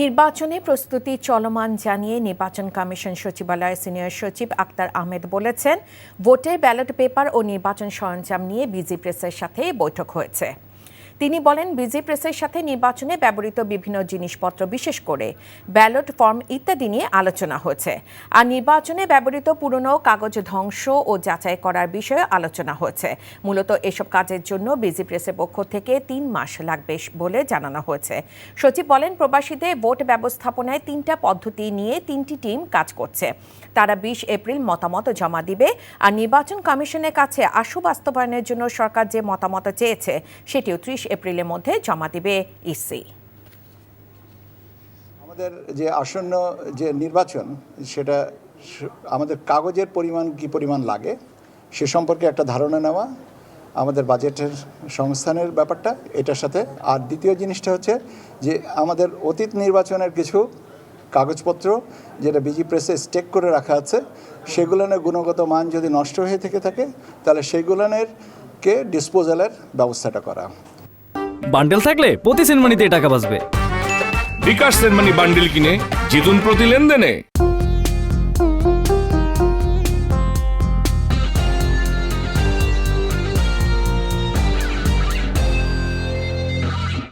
নির্বাচনে প্রস্তুতি চলমান জানিয়ে নির্বাচন কমিশন সচিবালয়ের সিনিয়র সচিব আক্তার আহমেদ বলেছেন, ভোটের ব্যালট পেপার ও নির্বাচন সরঞ্জাম নিয়ে বিজি প্রেসের সাথে বৈঠক হয়েছে। তিনি বলেন, বিজি প্রেসের সাথে নির্বাচনে ব্যবহৃত বিভিন্ন জিনিসপত্র, বিশেষ করে ব্যালট ফর্ম ইত্যাদি নিয়ে আলোচনা হয়েছে। আর নির্বাচনে ব্যবহৃত পুরনো কাগজ ধ্বংস ও যাচাই করার বিষয়ে আলোচনা হয়েছে। মূলত এসব কাজের জন্য বিজি প্রেসের পক্ষ থেকে 3 মাস লাগবে বলে জানানো হয়েছে। সচিব বলেন, প্রবাসীদের ভোট ব্যবস্থাপনায় 3টা পদ্ধতি নিয়ে 3টি টিম কাজ করছে। তারা 20 এপ্রিল মতামত জমা দিবে। আর নির্বাচন কমিশনের কাছে আশু বাস্তবায়নের জন্য সরকার যে মতামত চেয়েছে সেটিও 30 এপ্রিলের মধ্যে জমা দিবে ইসি। আমাদের যে আসন্ন যে নির্বাচন, সেটা আমাদের কাগজের পরিমাণ কি পরিমাণ লাগে সে সম্পর্কে একটা ধারণা নেওয়া, আমাদের বাজেটের সংস্থানের ব্যাপারটা এটার সাথে। আর দ্বিতীয় জিনিসটা হচ্ছে যে আমাদের অতীত নির্বাচনের কিছু কাগজপত্র যেটা বিজি প্রেসে স্টেক করে রাখা আছে, সেগুলোর গুণগত মান যদি নষ্ট হয়ে থেকে থাকে তাহলে সেগুলোর কে ডিসপোজালের ব্যবস্থাটা করা। বান্ডেল থাকলে প্রতি সেনমানিতে টাকা বাঁচবে। বিকাশ সেনমানি বান্ডেল কিনে জিতুন প্রতি লেনদেনে।